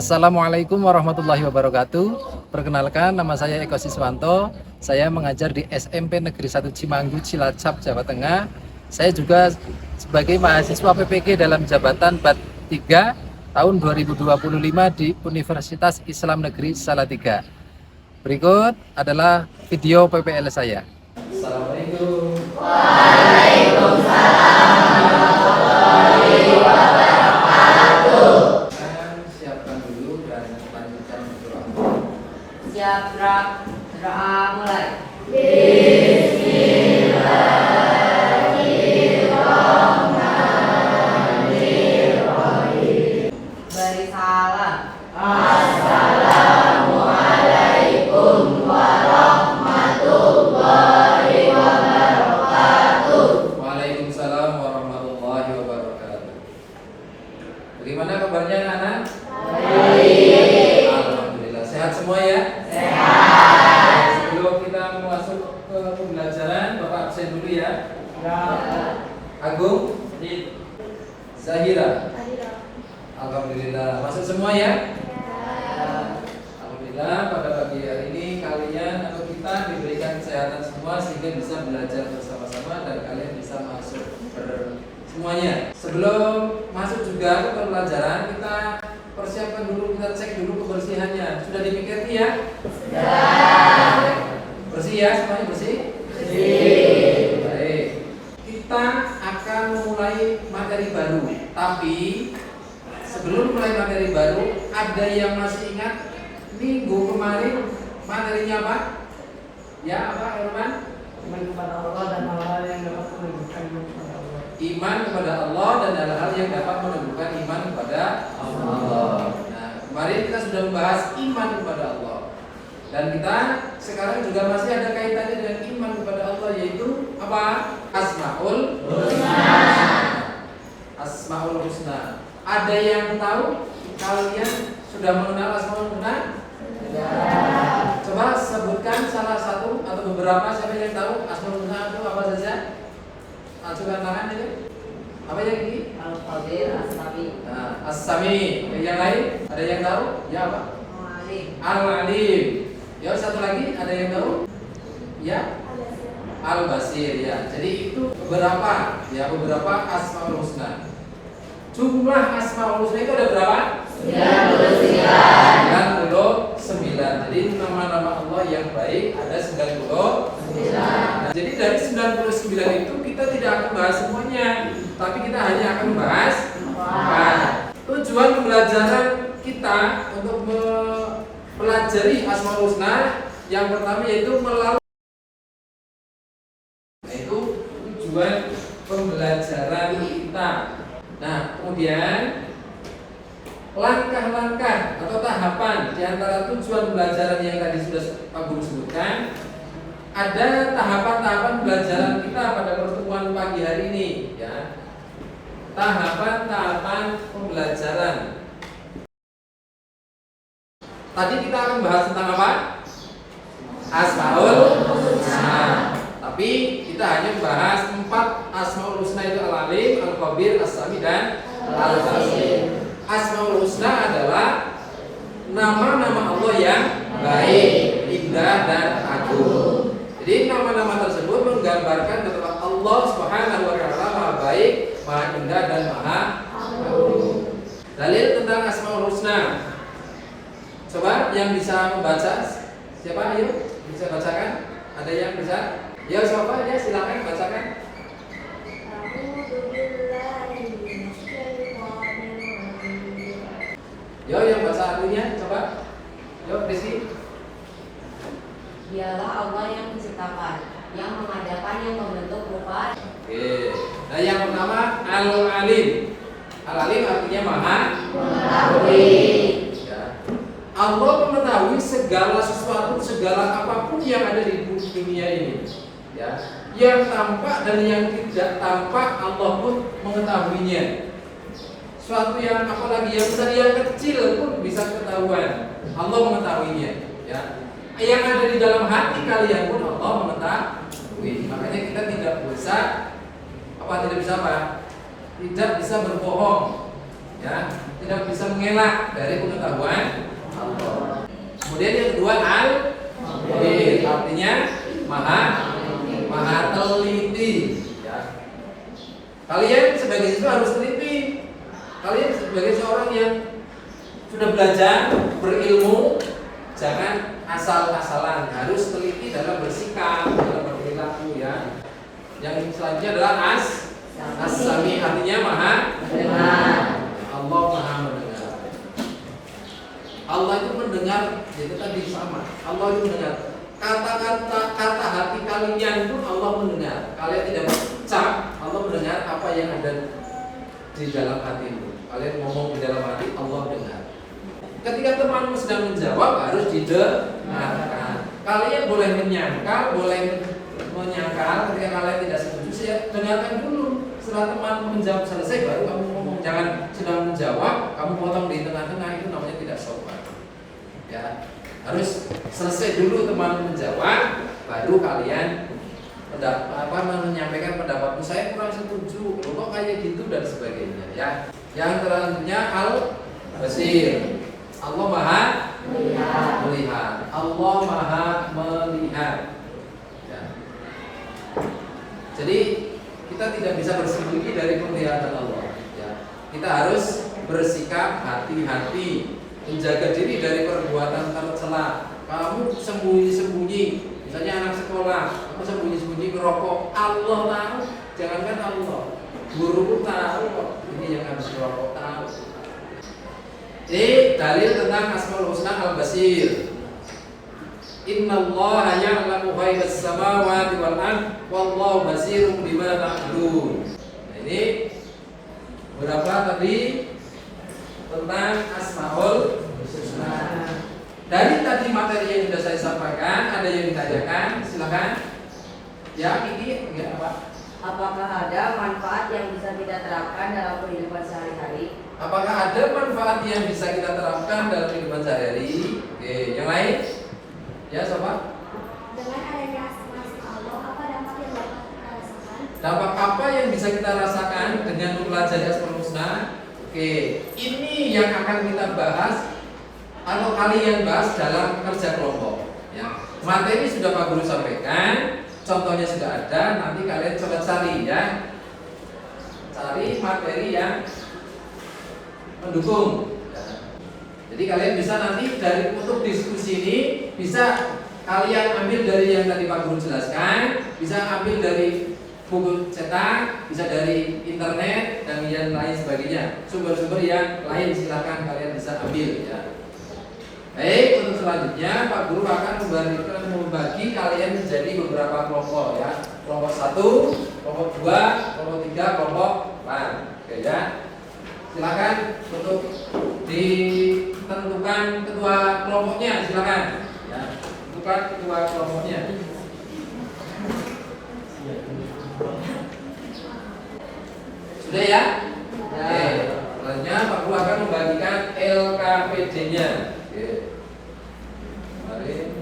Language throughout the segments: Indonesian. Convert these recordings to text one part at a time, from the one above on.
Assalamualaikum warahmatullahi wabarakatuh. Perkenalkan, nama saya Eko Siswanto. Saya mengajar di SMP Negeri 1 Cimanggu, Cilacap, Jawa Tengah. Saya juga sebagai mahasiswa PPG dalam jabatan BAT 3 tahun 2025 di Universitas Islam Negeri Salatiga. Berikut adalah video PPL saya. Assalamualaikum. Siap, doa mulai. Beri salam. Waalaikumsalam warahmatullahi wabarakatuh. Bagaimana kabarnya anak-anak? Baik. Alhamdulillah. Sehat semua ya? Sehat. Sebelum kita masuk ke pembelajaran, Bapak absen dulu ya. Agung? Zahira? Alhamdulillah. Masuk semua ya? Alhamdulillah, pada pagi hari ini kalian atau kita diberikan kesehatan semua sehingga bisa belajar bersama-sama dan kalian bisa masuk semuanya. Sebelum masuk juga ke pembelajaran, kita persiapkan dulu, kita cek dulu kebersihannya. Sudah dipikirkan ya? Sudah. Bersih ya, semuanya bersih? Bersih. Baik. Kita akan memulai materi baru. Tapi sebelum mulai materi baru, ada yang masih ingat minggu kemarin materinya apa? Ya, apa Herman? Iman kepada Allah dan hal-hal yang dapat menunjukkan iman kepada Allah. Iman kepada Allah dan hal-hal yang dapat menunjukkan iman kepada Allah. Nah, kemarin kita sudah membahas iman kepada Allah. Dan kita sekarang juga masih ada kaitannya dengan iman kepada Allah, yaitu apa? Asmaul Husna. Asmaul Husna. Ada yang tahu kalian sudah mengenal Asmaul Husna? Ya. Coba sebutkan salah satu atau beberapa, siapa yang tahu Asmaul Husna itu apa saja? Ajukan tangan ini. Apa yang ini? Al-Qadir, As-Sami. Nah, As-Sami. Yang lain? Ada yang tahu? Ya apa? Al-Alim. Al-Alim. Ya, satu lagi ada yang tahu? Ya? Al-Basir ya. Jadi itu beberapa Asmaul Husna. Jumlah Asmaul Husna itu ada berapa? 99. Jadi nama-nama Allah yang baik ada 99. Nah, jadi dari 99 itu kita tidak akan bahas semuanya, tapi kita hanya akan bahas 4. Tujuan pembelajaran kita untuk mempelajari Asmaul Husna yang pertama yaitu melalui, yaitu tujuan pembelajaran kita. Nah, kemudian langkah-langkah atau tahapan di antara tujuan pembelajaran yang tadi sudah Pak Guru sebutkan, ada tahapan-tahapan pembelajaran kita pada pertemuan pagi hari ini ya. Tahapan-tahapan pembelajaran. Tadi kita akan bahas tentang apa? Asmaul Husna. Tapi kita hanya membahas 4 Asmaul Husna, itu Al-Alim, Al-Khabir, As-Sami dan Al-Basir. Asmaul Husna adalah nama-nama Allah yang baik, indah dan agung. Jadi nama-nama tersebut menggambarkan bahwa Allah Subhanahu wa taala Maha baik, Maha indah dan Maha agung. Dalil tentang Asmaul Husna. Coba yang bisa membaca, siapa? Ayo, bisa bacakan? Ada yang bisa? Ya, siapa? Ya, silakan bacakan. Yo, yang baca artinya coba. Yo, Rizky. Dialah Allah yang menciptakan, yang mengadakan, yang membentuk rupa. Oke. Nah, yang pertama Al-Alim. Al-Alim artinya Maha Mengetahui. Ya. Allah mengetahui segala sesuatu, segala apapun yang ada di dunia ini. Ya. Yang tampak dan yang tidak tampak Allah pun mengetahuinya. Suatu yang apalagi yang besar, yang kecil pun bisa ketahuan. Allah mengetahuinya. Ya. Yang ada di dalam hati kalian pun Allah mengetahui. Makanya kita tidak bisa tidak bisa berbohong. Ya. tidak bisa mengelak dari pengetahuan Allah. Kemudian yang kedua al-khabir, artinya maha teliti. Ya. Kalian sebagai siswa harus teliti. Kalian sebagai seorang yang sudah belajar berilmu, jangan asal-asalan, harus teliti dalam bersikap, dalam berperilaku ya. Yang selanjutnya adalah as-sami, artinya maha mendengar. Allah maha mendengar. Allah itu mendengar, itu tadi sama. Allah itu mendengar. Kata hati kalian pun Allah mendengar. Kalian tidak berucap, Allah mendengar apa yang ada di dalam hatimu. Kalian ngomong di dalam hati, Allah dengar. Ketika temanmu sedang menjawab, harus didengarkan. Kalian boleh menyangkal, ketika kalian tidak setuju, saya dengarkan dulu. Setelah teman menjawab selesai, baru kamu ngomong. Jangan sedang menjawab, kamu potong di tengah-tengah, itu namanya tidak sopan. Ya, harus selesai dulu teman menjawab, baru kalian menyampaikan pendapatmu. Saya kurang setuju, kok kayak gitu dan sebagainya. Ya, yang selanjutnya al-basir. Allah maha melihat. Allah maha melihat. Ya. Jadi kita tidak bisa bersembunyi dari penglihatan Allah. Ya. Kita harus bersikap hati-hati, menjaga diri dari perbuatan tercela. Kamu sembunyi-sembunyi, misalnya anak sekolah, kamu sembunyi-sembunyi merokok, Allah tahu. Jangankan Allah, guru tahu kok. Ini yang harus merokok tahu. Ini dalil tentang Asmaul Husna Al-Basir. Innallaha ya'lamu ghaibas samawati wal ard wallahu basirun bima ta'malun. Nah, ini berapa tadi tentang Asmaul Husna. Dari tadi materi yang sudah saya sampaikan, ada yang ditanyakan? Silakan. Ya, ini enggak apa? Apakah ada manfaat yang bisa kita terapkan dalam kehidupan sehari-hari? Apakah ada manfaat yang bisa kita terapkan dalam kehidupan sehari-hari? Oke, yang lain? Ya, sobat. Dengan adanya asma Allah, apa dampak yang dapat kita rasakan? Dampak apa yang bisa kita rasakan dengan mempelajari Asmaul Husna? Oke, ini yang akan kita bahas atau kalian bahas dalam kerja kelompok. Ya, materi sudah Pak Guru sampaikan, contohnya sudah ada. Nanti kalian coba cari ya, cari materi yang mendukung. Jadi kalian bisa nanti dari untuk diskusi ini bisa kalian ambil dari yang tadi Pak Guru jelaskan, bisa ambil dari buku cetak, bisa dari internet dan yang lain sebagainya. Sumber-sumber yang lain silakan kalian bisa ambil ya. Baik, untuk selanjutnya Pak Guru akan membagi kalian menjadi beberapa kelompok ya. Kelompok 1, kelompok 2, kelompok 3, kelompok 4. Oke ya. Silakan untuk ditentukan ketua kelompoknya, silakan. Ya, tentukan ketua kelompoknya. Sudah ya? Oke. Selanjutnya Pak Guru akan membagikan LKPD-nya. Oke. Mari.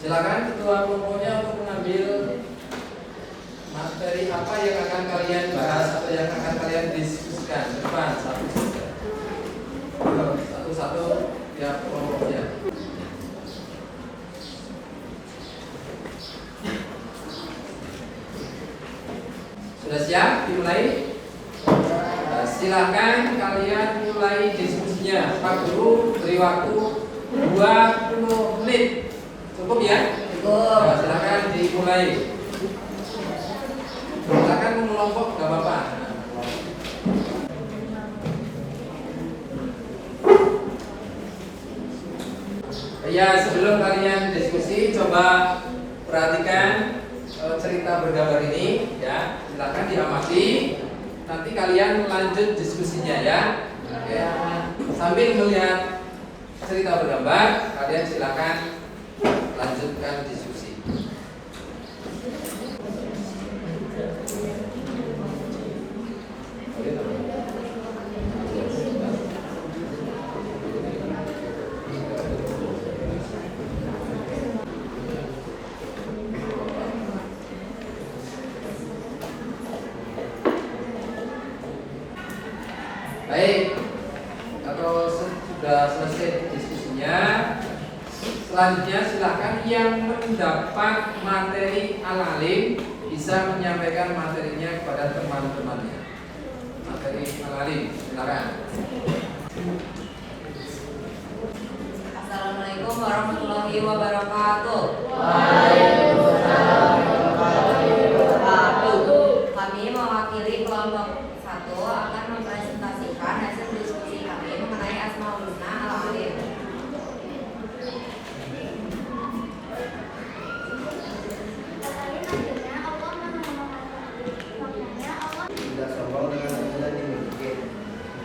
Silakan ketua kelompoknya untuk mengambil materi apa yang akan kalian bahas atau yang akan kalian diskusikan. Depan satu-satu ya kelompoknya. Sudah siap dimulai? Silakan kalian mulai diskusinya. Pak Guru beri waktu 20 menit. Cukup ya? Cukup. Nah, silakan dimulai. Silakan mengelompok, gak apa-apa. Ya, sebelum kalian diskusi, coba perhatikan cerita bergambar ini, ya. Silakan diamati. Nanti kalian lanjut diskusinya ya. Oke. Sambil melihat cerita bergambar, kalian silakan lanjutkan diskusi. Baik, atau sudah selesai diskusinya, selanjutnya silakan yang mendapat materi al-alim bisa menyampaikan materinya kepada teman-temannya. Materi al-alim, silakan. Assalamualaikum warahmatullahi wabarakatuh. Waalaikumsalam warahmatullahi wabarakatuh. Kami mewakili kelompok 1 akan mempresentasikan hasil diskusi kami mengenai Asmaul Husna al-Alim. Tidak sombong dengan ilmu yang dimiliki.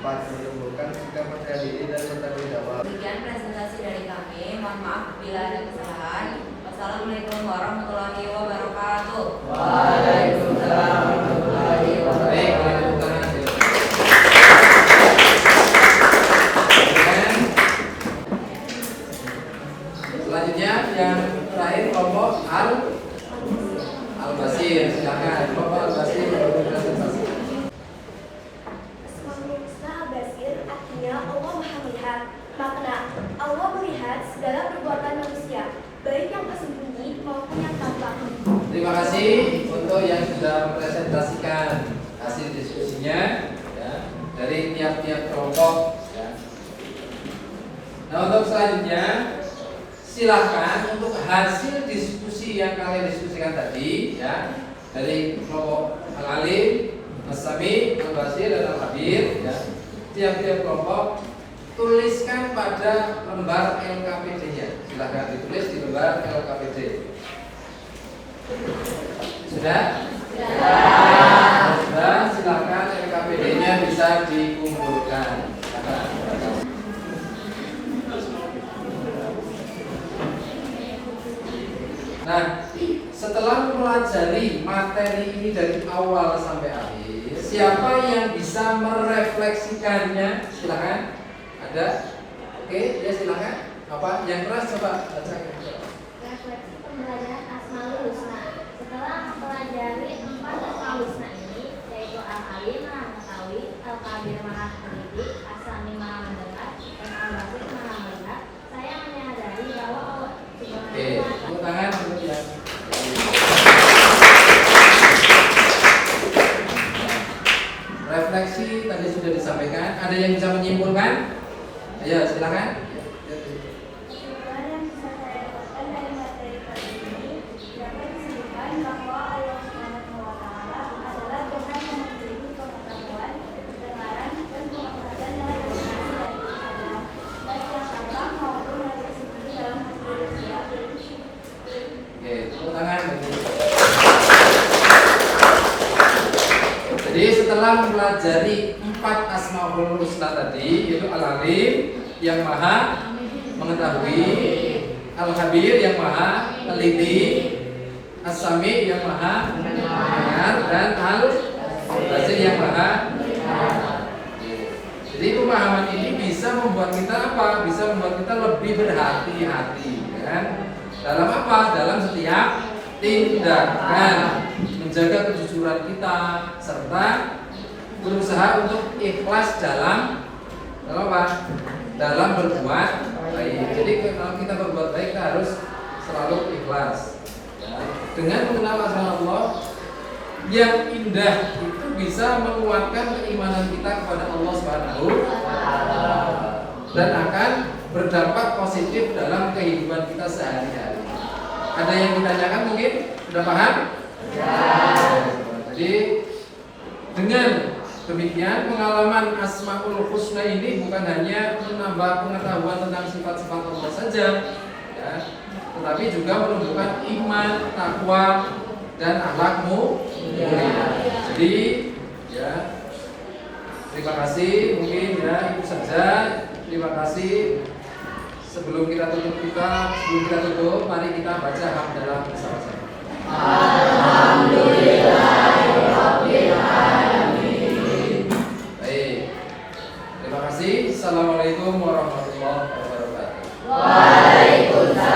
4. Menumbuhkan sikap percaya diri dan bertanggung jawab. Demikian presentasi dari kami. Mohon maaf bila ada kesalahan. Wassalamualaikum warahmatullahi wabarakatuh. Waalaikumsalam warahmatullahi Baik, wabarakatuh. boleh tepuk tangan. Selanjutnya yang terakhir kelompok Al-Basir, silakan kelompok Al-Basir berpresentasi. Asmaul Husna al-Basir artinya Allah Maha Melihat. Makna Allah melihat segala perbuatan manusia, baik yang tersembunyi maupun yang tampak. Terima kasih untuk yang sudah mempresentasikan hasil diskusinya ya, dari tiap-tiap kelompok ya. Nah, untuk selanjutnya silahkan untuk hasil diskusi yang kalian diskusikan tadi ya, dari kelompok Al-Alim, As-Sami, Al-Basir dan Al-Habir ya, tiap-tiap kelompok tuliskan pada lembar LKPD-nya. Silahkan ditulis di lembar LKPD. Sudah? Sudah, silakan LKPD-nya bisa dikumpulkan. Nah, setelah mempelajari materi ini dari awal sampai akhir, siapa yang bisa merefleksikannya? Silakan. Ada? Oke, ya silakan. Apa? Yang keras coba bacakan. Refleksi pembelajaran Asmaul Husna. Setelah mempelajari 4 Asmaul Husna ini, yaitu Al-Alim Maha Mengetahui, Al-Kabir Maha Mendidik, As-Sami Maha Mendengar, dan Al-Basir Maha Melihat, saya menyadari bahwa Allah Subhanahu Oke, wa Ta'ala tepuk tangan kemudian. Refleksi tadi sudah disampaikan. Ada yang bisa menyimpulkan? Ayo, silakan. Kesimpulan yang bisa saya dapatkan dari materi kali ini dapat disebutkan bahwa Allah Subhanahu wa Ta'ala adalah Tuhan yang memiliki pengetahuan, kebenaran, dan pengetahuan dalam komunikasi dan ibadah, baik yang tampak maupun yang tersembunyi dalam hati manusia. Oke, tepuk tangan. Jadi setelah mempelajari 4 Asmaul Husna tadi, yaitu Al-Alim yang Maha Mengetahui, Al-Habir yang Maha Teliti, As-Sami yang Maha Mendengar, dan Al-Basir yang Maha. Jadi pemahaman ini bisa membuat kita apa? Bisa membuat kita lebih berhati-hati, kan? Dalam apa? Dalam setiap tindakan, menjaga kejujuran kita, serta berusaha untuk ikhlas dalam apa? Dalam berbuat baik. Jadi kalau kita berbuat baik, kita harus selalu ikhlas. Ya. Dengan mengenal asma Allah yang indah itu bisa menguatkan keimanan kita kepada Allah Subhanahu wa Ta'ala dan akan berdampak positif dalam kehidupan kita sehari-hari. Ada yang ditanyakan mungkin? Sudah paham? Ya. Jadi dengan demikian pengalaman Asmaul Husna ini bukan hanya menambah pengetahuan tentang sifat-sifat Allah saja, ya, tetapi juga menumbuhkan iman, takwa, dan akhlakmu mulia. Jadi, ya, terima kasih. Mungkin ya itu saja. Terima kasih. Sebelum kita tutup, mari kita baca hamdalah bersama-sama. Alhamdulillahirabbil alamin. Baik. Terima kasih. Assalamualaikum warahmatullahi wabarakatuh. Waalaikumsalam.